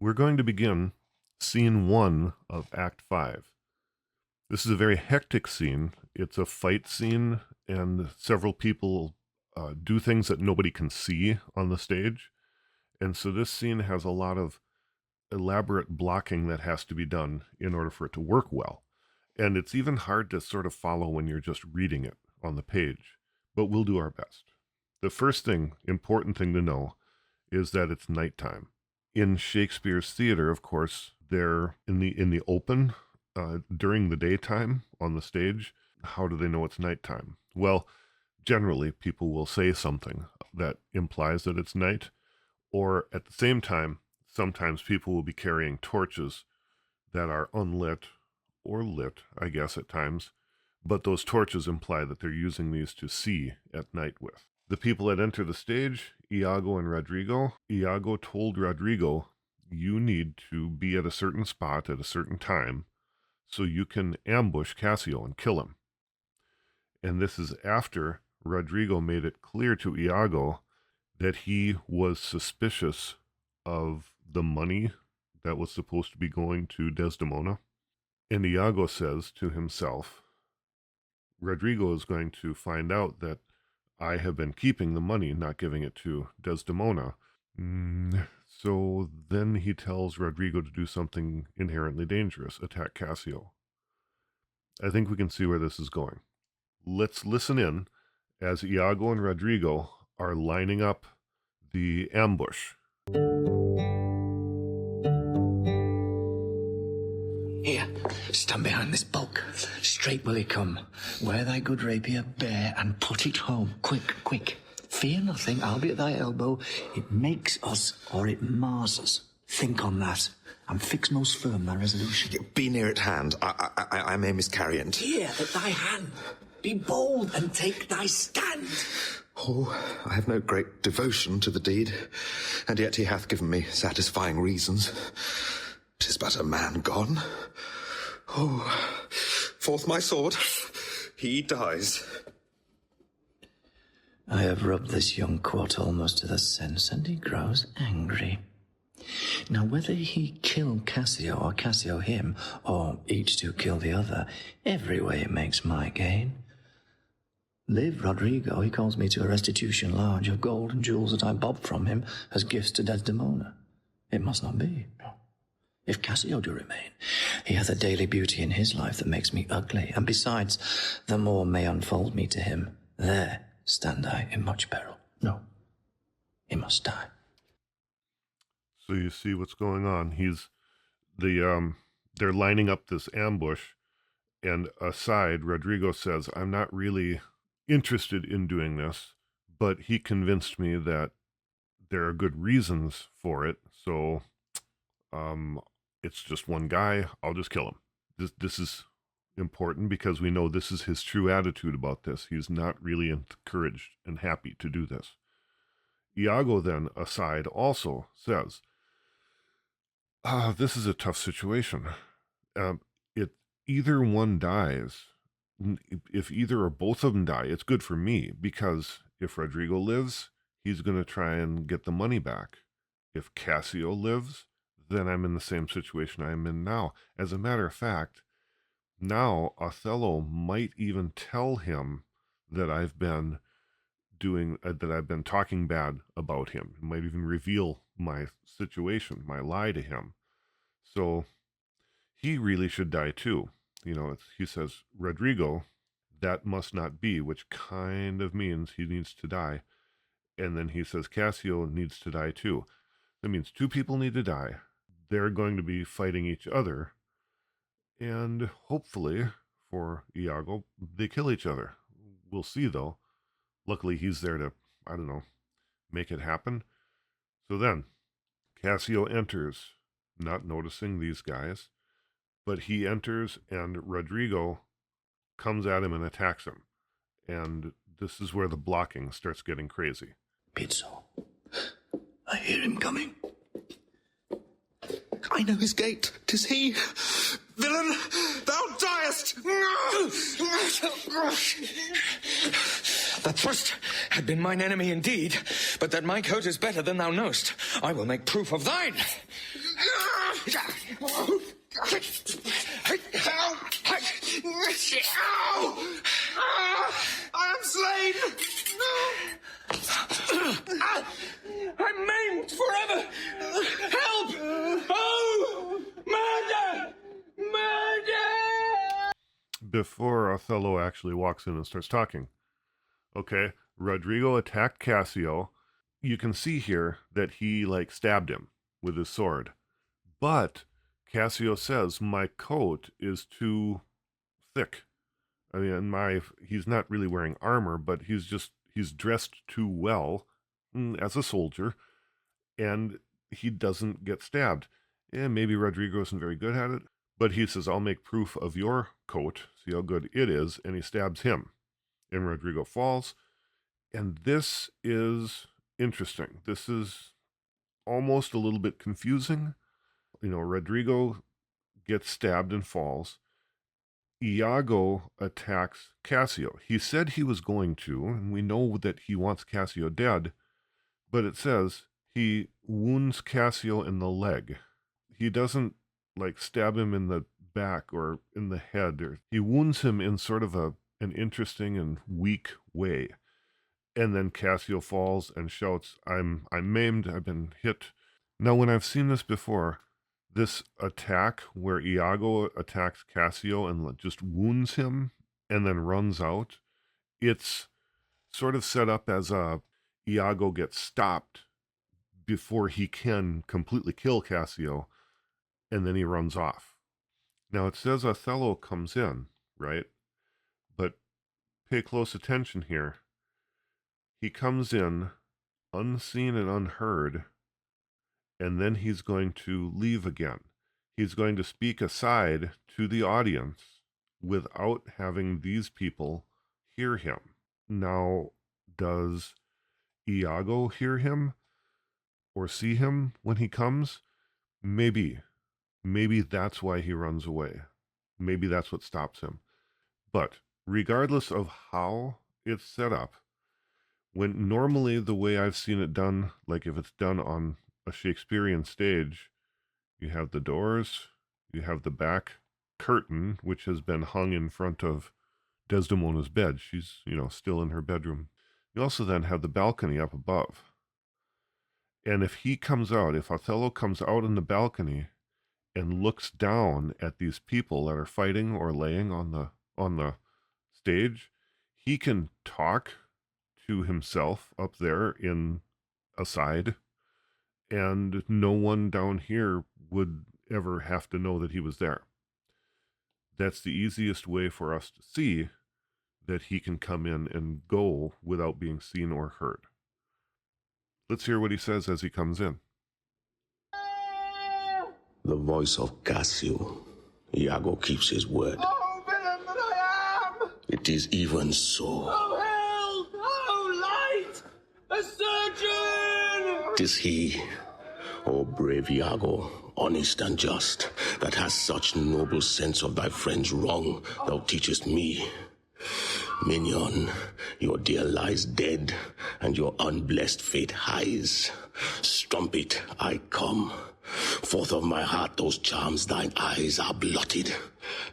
We're going to begin scene 1 of Act 5. This is a very hectic scene. It's a fight scene, and several people do things that nobody can see on the stage. And so this scene has a lot of elaborate blocking that has to be done in order for it to work well. And it's even hard to sort of follow when you're just reading it on the page, but we'll do our best. The first important thing to know is that it's nighttime. In Shakespeare's theater, of course, they're in the open during the daytime on the stage. How do they know it's nighttime? Well, generally, people will say something that implies that it's night, or at the same time, sometimes people will be carrying torches that are unlit or lit, I guess, at times, but those torches imply that they're using these to see at night with. The people that enter the stage, Iago and Rodrigo. Iago told Rodrigo, you need to be at a certain spot at a certain time so you can ambush Cassio and kill him. And this is after Rodrigo made it clear to Iago that he was suspicious of the money that was supposed to be going to Desdemona. And Iago says to himself, Rodrigo is going to find out that I have been keeping the money, not giving it to Desdemona. So then he tells Rodrigo to do something inherently dangerous, attack Cassio. I think we can see where this is going. Let's listen in as Iago and Rodrigo are lining up the ambush. Here, stand behind this bulk. Straight will he come. Wear thy good rapier bare and put it home. Quick, quick. Fear nothing, I'll be at thy elbow. It makes us or it mars us. Think on that, and fix most firm thy resolution. Be near at hand. I may miscarry and... Here, at thy hand. Be bold and take thy stand. Oh, I have no great devotion to the deed, and yet he hath given me satisfying reasons. 'Tis but a man gone. Oh, forth my sword. He dies. I have rubbed this young quat almost to the sense, and he grows angry. Now, whether he kill Cassio or Cassio him, or each to kill the other, every way makes my gain. Live Rodrigo, he calls me to a restitution large of gold and jewels that I bobbed from him as gifts to Desdemona. It must not be. If Cassio do remain, he hath a daily beauty in his life that makes me ugly, and besides, the more may unfold me to him. There stand I in much peril. No, he must die. So you see what's going on. They're lining up this ambush, and aside, Rodrigo says, I'm not really interested in doing this, but he convinced me that there are good reasons for it, so it's just one guy, I'll just kill him. This is important because we know this is his true attitude about this. He's not really encouraged and happy to do this. Iago then, aside, also says, this is a tough situation. Either one dies. If either or both of them die, it's good for me, because if Rodrigo lives, he's going to try and get the money back. If Cassio lives, then I'm in the same situation I'm in now. As a matter of fact, now Othello might even tell him that I've been talking bad about him. It might even reveal my situation, my lie to him. So he really should die too. He says, Rodrigo, that must not be, which kind of means he needs to die. And then he says, Cassio needs to die too. That means two people need to die. They're going to be fighting each other. And hopefully, for Iago, they kill each other. We'll see, though. Luckily, he's there to, make it happen. So then, Cassio enters, not noticing these guys, but he enters and Rodrigo comes at him and attacks him. And this is where the blocking starts getting crazy. Be it so. I hear him coming. I know his gait. 'Tis he. Villain, thou diest! That first had been mine enemy indeed, but that my coat is better than thou knowst. I will make proof of thine. I'm slain! I'm maimed forever! Help! Oh! Murder! Murder! Before Othello actually walks in and starts talking. Okay, Rodrigo attacked Cassio. You can see here that he stabbed him with his sword. But Cassio says, my coat is too thick. I mean, he's not really wearing armor, but he's dressed too well as a soldier, and he doesn't get stabbed. And maybe Rodrigo isn't very good at it, but he says, I'll make proof of your coat, see how good it is, and he stabs him. And Rodrigo falls. And this is interesting. This is almost a little bit confusing. Rodrigo gets stabbed and falls. Iago attacks Cassio. He said he was going to, and we know that he wants Cassio dead, but it says he wounds Cassio in the leg. He doesn't stab him in the back or in the head, or he wounds him in sort of an interesting and weak way. And then Cassio falls and shouts, I'm maimed, I've been hit. Now, when I've seen this before, this attack where Iago attacks Cassio and just wounds him and then runs out, it's sort of set up as Iago gets stopped before he can completely kill Cassio, and then he runs off. Now, it says Othello comes in, right? But pay close attention here. He comes in unseen and unheard, and then he's going to leave again. He's going to speak aside to the audience without having these people hear him. Now, does Iago hear him or see him when he comes? Maybe. Maybe that's why he runs away. Maybe that's what stops him. But regardless of how it's set up, when normally the way I've seen it done, if it's done on a Shakespearean stage, you have the doors, you have the back curtain, which has been hung in front of Desdemona's bed. She's, still in her bedroom. You also then have the balcony up above. And if Othello comes out on the balcony and looks down at these people that are fighting or laying on the stage, he can talk to himself up there in aside, and no one down here would ever have to know that he was there. That's the easiest way for us to see that he can come in and go without being seen or heard. Let's hear what he says as he comes in. The voice of Cassio. Iago keeps his word. Oh, villain that I am! It is even so. Oh, help! Oh, light! A surgeon! 'Tis he, O brave Iago, honest and just, that has such noble sense of thy friend's wrong, thou teachest me. Minion, your dear lies dead, and your unblessed fate highs. Strumpet, I come. Forth of my heart those charms thine eyes are blotted.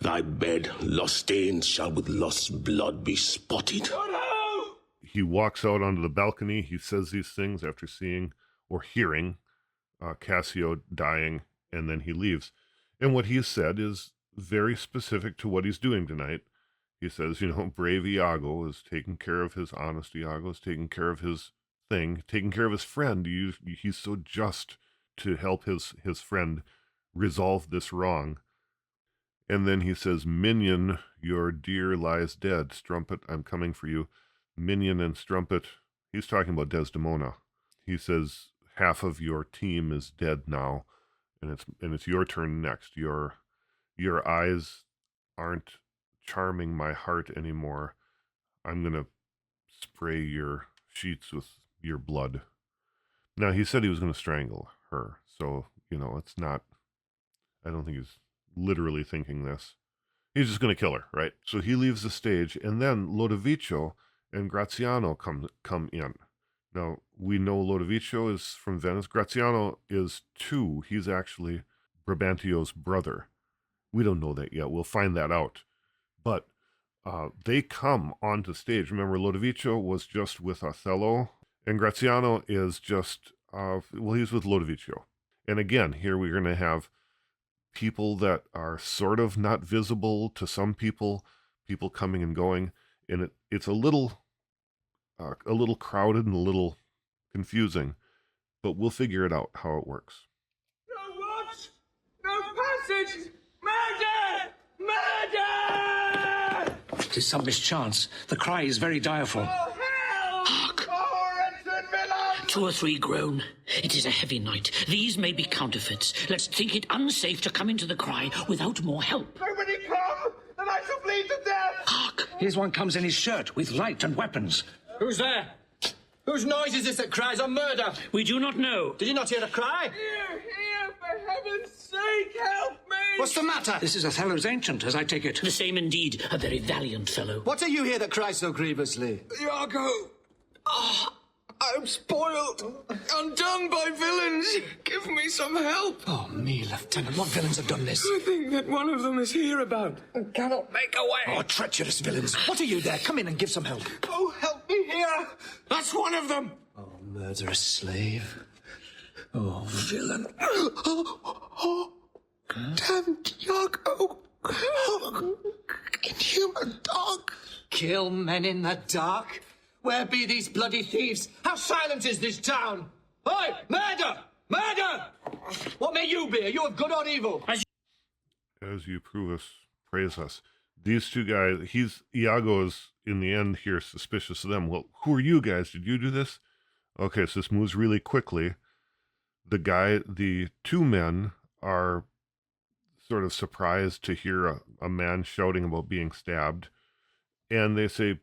Thy bed, lust-stained, shall with lust's blood be spotted. Oh, no! He walks out onto the balcony. He says these things after seeing or hearing Cassio dying, and then he leaves. And what he said is very specific to what he's doing tonight. He says, brave Iago is taking care of his honest Iago, is taking care of his thing, taking care of his friend. He's so just to help his friend resolve this wrong. And then he says, Minion, your dear lies dead. Strumpet, I'm coming for you. Minion and Strumpet, he's talking about Desdemona. He says, half of your team is dead now, and it's your turn next. Your eyes aren't charming my heart anymore. I'm gonna spray your sheets with your blood. Now, he said he was gonna strangle her, so it's not, I don't think he's literally thinking this. He's just gonna kill her, right? So he leaves the stage, and then Lodovico and Graziano come in. Now, we know Lodovico is from Venice. Graziano is too. He's actually Brabantio's brother. We don't know that yet. We'll find that out. But they come onto stage. Remember, Lodovico was just with Othello, and Graziano is just, he's with Lodovico. And again, here we're going to have people that are sort of not visible to some people coming and going, and it's a little crowded and a little confusing, but we'll figure it out how it works. No watch! No passage! Murder! Murder! It is some mischance. The cry is very direful. Oh, hell! Hark! Oh, wretched villain! 2 or 3 groan. It is a heavy night. These may be counterfeits. Let's think it unsafe to come into the cry without more help. Nobody come, and I shall bleed to death! Hark! Here's one comes in his shirt with light and weapons. Who's there? Whose noise is this that cries on murder? We do not know. Did you not hear a cry? Here, for heaven's sake, help me! What's the matter? This is Othello's ancient, as I take it. The same indeed. A very valiant fellow. What are you here that cries so grievously? Iago! Oh, I'm spoiled, undone by villains. Give me some help. Oh, me, Lieutenant. What villains have done this? I think that one of them is hereabout and cannot make away. Oh, treacherous villains. What are you there? Come in and give some help. Oh, help me here. That's one of them. Oh, murderous slave. Oh, villain. Oh, damned Iago. Oh, inhuman dog. Kill men in the dark? Where be these bloody thieves? How silent is this town? Oi, murder! Murder! What may you be? Are you of good or evil? As you prove us, praise us. These two guys, Iago is in the end here suspicious of them. Well, who are you guys? Did you do this? Okay, so this moves really quickly. The 2 men are sort of surprised to hear a man shouting about being stabbed. And they say,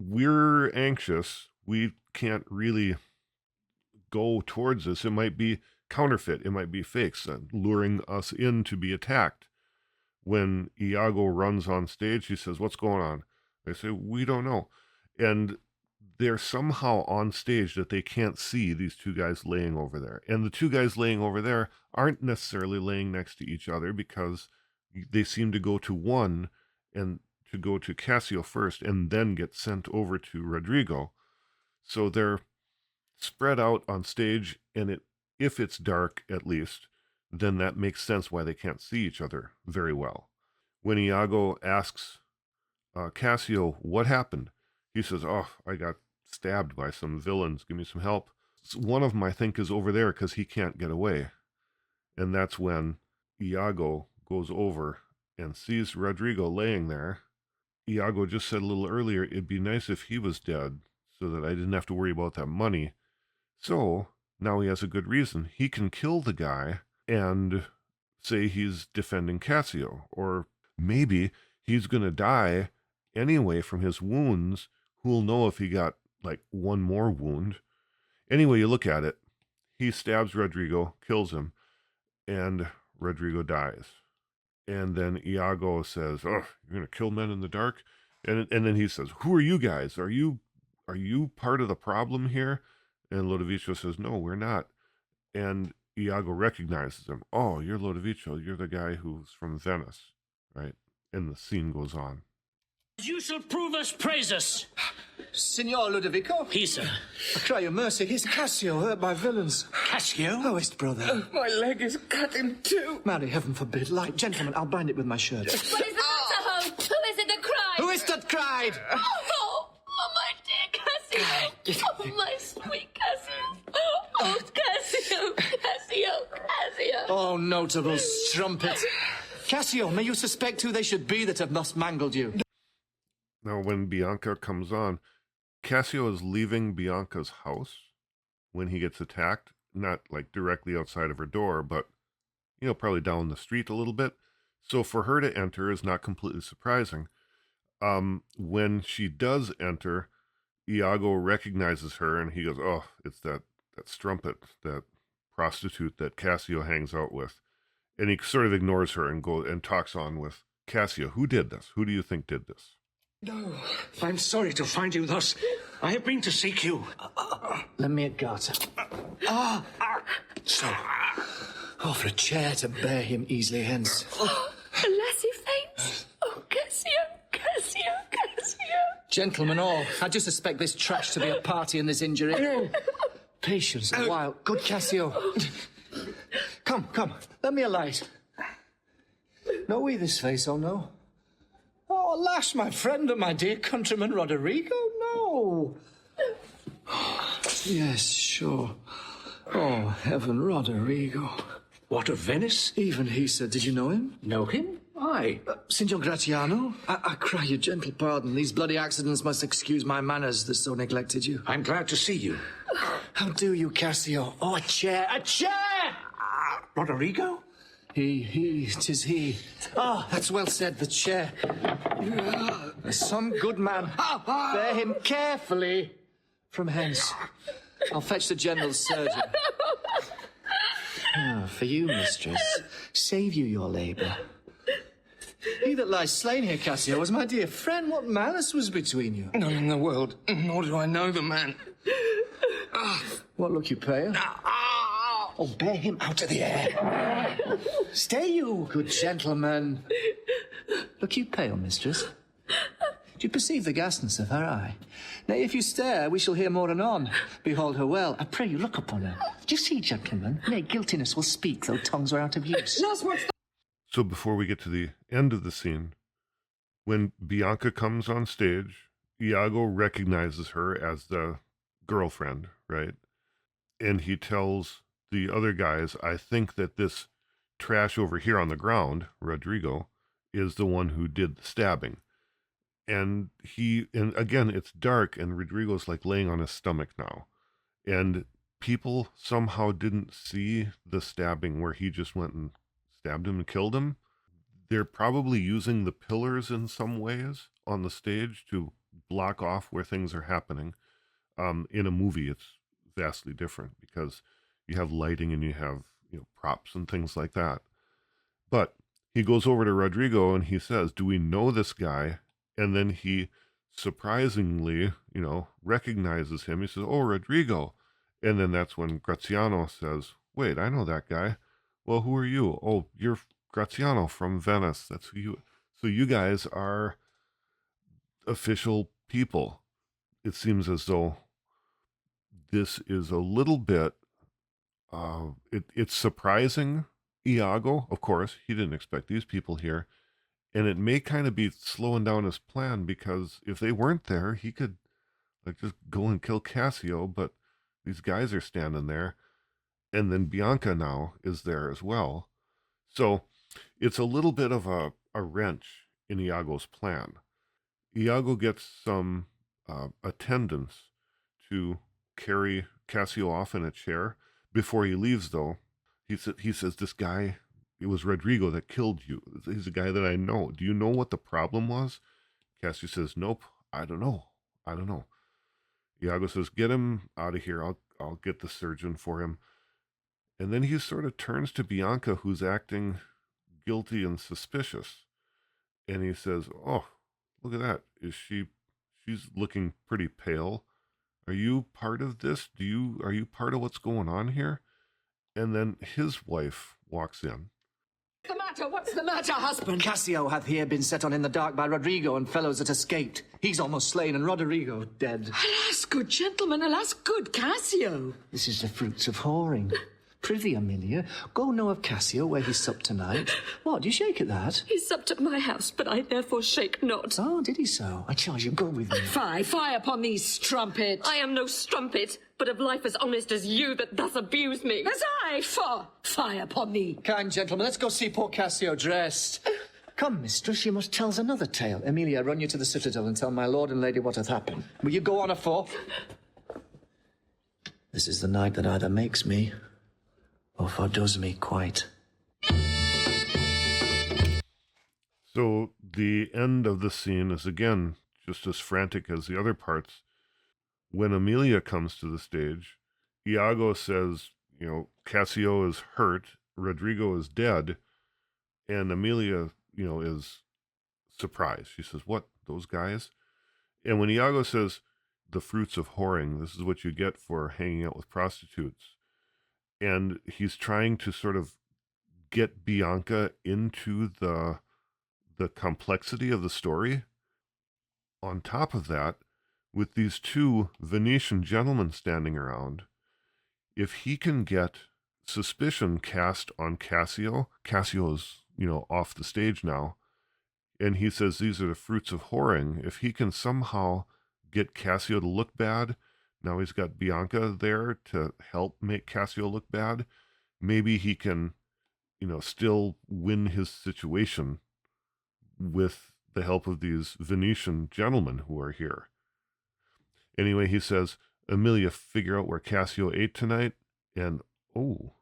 we're anxious. We can't really go towards this. It might be counterfeit. It might be fakes, luring us in to be attacked. When Iago runs on stage, he says, what's going on? They say, we don't know. And they're somehow on stage that they can't see these 2 guys laying over there. And the 2 guys laying over there aren't necessarily laying next to each other, because they seem to go to one and to go to Cassio first and then get sent over to Rodrigo. So they're spread out on stage, and if it's dark at least, then that makes sense why they can't see each other very well. When Iago asks Cassio what happened, he says, oh, I got stabbed by some villains. Give me some help. One of them, I think, is over there because he can't get away. And that's when Iago goes over and sees Rodrigo laying there. Iago just said a little earlier, it'd be nice if he was dead so that I didn't have to worry about that money. So now he has a good reason. He can kill the guy and say he's defending Cassio. Or maybe he's going to die anyway from his wounds. Who'll know if he got like one more wound? Anyway, you look at it. He stabs Rodrigo, kills him, and Rodrigo dies. And then Iago says, oh, you're going to kill men in the dark? And then he says, who are you guys? Are you part of the problem here? And Lodovico says, no, we're not. And Iago recognizes him. Oh, you're Lodovico. You're the guy who's from Venice, right? And the scene goes on. You shall prove us, praise us. Signor Ludovico? He, sir. I cry you mercy. He's Cassio, hurt by villains. Cassio? Lowest brother. My leg is cut in 2. Marry, heaven forbid. Light, gentlemen, I'll bind it with my shirt. What is the matter, Ho? Who is it that cried? Who is that cried? Oh, my dear Cassio. Oh, my sweet Cassio. Oh, Cassio, Cassio, Cassio. Oh, notable strumpet. Cassio, may you suspect who they should be that have thus mangled you? Now, when Bianca comes on, Cassio is leaving Bianca's house when he gets attacked. Not like directly outside of her door, but, probably down the street a little bit. So for her to enter is not completely surprising. When she does enter, Iago recognizes her and he goes, oh, it's that strumpet, that prostitute that Cassio hangs out with. And he sort of ignores her and goes and talks on with Cassio. Who did this? Who do you think did this? No, I'm sorry to find you thus. I have been to seek you. Let me at garter. So, Oh, for a chair to bear him easily hence. The lassie faints. Oh, Cassio, Cassio, Cassio. Gentlemen all, I do suspect this trash to be a party in this injury. Patience, a while. Good Cassio. Come, let me alight. Know we this face, oh no? Oh, alas, my friend and my dear countryman Roderigo, no. Yes, sure. Oh, heaven, Roderigo. What of Venice? Even he, sir. Did you know him? Know him? Aye. Signor Gratiano, I cry you gentle pardon. These bloody accidents must excuse my manners that so neglected you. I'm glad to see you. How do you, Cassio? Oh, a chair, a chair! Roderigo? Tis he. Ah, that's well said, the chair. Some good man. Bear him carefully from hence. I'll fetch the general surgeon. For you, mistress, save you your labour. He that lies slain here, Cassio, was my dear friend. What malice was between you? None in the world, nor do I know the man. What, look you pale? Oh, bear him out of the air. Stay you, good gentleman. Look you pale, mistress. Do you perceive the ghastness of her eye? Nay, if you stare, we shall hear more anon. Behold her well. I pray you look upon her. Do you see, gentlemen? Nay, guiltiness will speak, though tongues were out of use. So before we get to the end of the scene, when Bianca comes on stage, Iago recognizes her as the girlfriend, right? And he tells the other guys, I think that this trash over here on the ground, Rodrigo, is the one who did the stabbing. And again, it's dark, and Rodrigo's like laying on his stomach now. And people somehow didn't see the stabbing where he just went and stabbed him and killed him. They're probably using the pillars in some ways on the stage to block off where things are happening. In a movie, it's vastly different because you have lighting and you have props and things like that. But he goes over to Rodrigo and he says, do we know this guy? And then he surprisingly, recognizes him. He says, oh, Rodrigo. And then that's when Graziano says, wait, I know that guy. Well, who are you? Oh, you're Graziano from Venice. That's who you... So you guys are official people. It seems as though this is a little bit... it's surprising Iago. Of course, he didn't expect these people here. And it may kind of be slowing down his plan, because if they weren't there, he could just go and kill Cassio, but these guys are standing there. And then Bianca now is there as well. So it's a little bit of a wrench in Iago's plan. Iago gets some attendants to carry Cassio off in a chair. Before he leaves, though, he says, this guy, it was Rodrigo that killed you. He's a guy that I know. Do you know what the problem was? Cassio says, nope, I don't know. Iago says, get him out of here. I'll get the surgeon for him. And then he sort of turns to Bianca, who's acting guilty and suspicious. And he says, oh, look at that. She's looking pretty pale. Are you part of this? Are you part of what's going on here? And then his wife walks in. What's the matter, husband? Cassio hath here been set on in the dark by Rodrigo and fellows that escaped. He's almost slain, and Roderigo dead. Alas, good gentleman, alas, good Cassio. This is the fruits of whoring. Prithee, Amelia, go know of Cassio where he supped tonight. What, you shake at that? He supped at my house, but I therefore shake not. Oh, did he so? I charge you, go with me. Fie upon thee, strumpet. I am no strumpet, but of life as honest as you that thus abuse me. As I, fie upon thee. Kind gentlemen, let's go see poor Cassio dressed. Come, mistress, you must tell us another tale. Amelia, run you to the citadel and tell my lord and lady what hath happened. Will you go on afore? This is the night that either makes me or fordoes me quite. So the end of the scene is again just as frantic as the other parts. When Amelia comes to the stage, Iago says, Cassio is hurt, Rodrigo is dead, and Amelia, is surprised. She says, what, those guys? And when Iago says, the fruits of whoring, this is what you get for hanging out with prostitutes, and he's trying to sort of get Bianca into the complexity of the story. On top of that, with these two Venetian gentlemen standing around, if he can get suspicion cast on Cassio's, off the stage now, and he says these are the fruits of whoring, if he can somehow get Cassio to look bad, now he's got Bianca there to help make Cassio look bad, maybe he can, still win his situation with the help of these Venetian gentlemen who are here. Anyway, he says, Amelia, figure out where Cassio ate tonight. And, oh,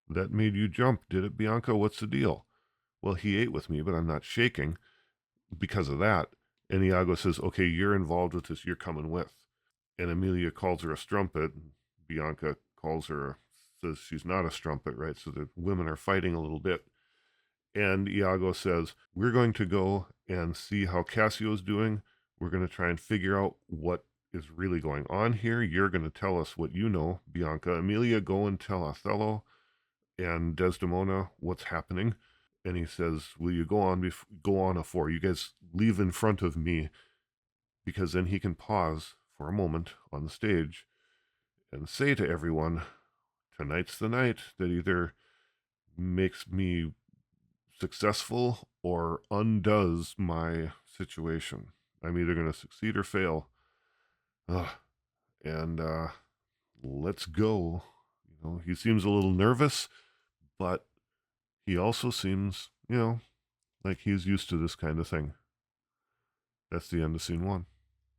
that made you jump, did it, Bianca? What's the deal? Well, he ate with me, but I'm not shaking because of that. And Iago says, okay, you're involved with this, you're coming with. And Amelia calls her a strumpet. Bianca says she's not a strumpet, right? So the women are fighting a little bit. And Iago says, we're going to go and see how Cassio's doing. We're going to try and figure out what is really going on here. You're going to tell us what you know, Bianca. Amelia, go and tell Othello and Desdemona what's happening. And he says, will you go on afore? You guys leave in front of me, because then he can pause for a moment on the stage and say to everyone, tonight's the night that either makes me successful or undoes my situation. I'm either going to succeed or fail. And let's go. He seems a little nervous, but he also seems, like he's used to this kind of thing. That's the end of scene 1.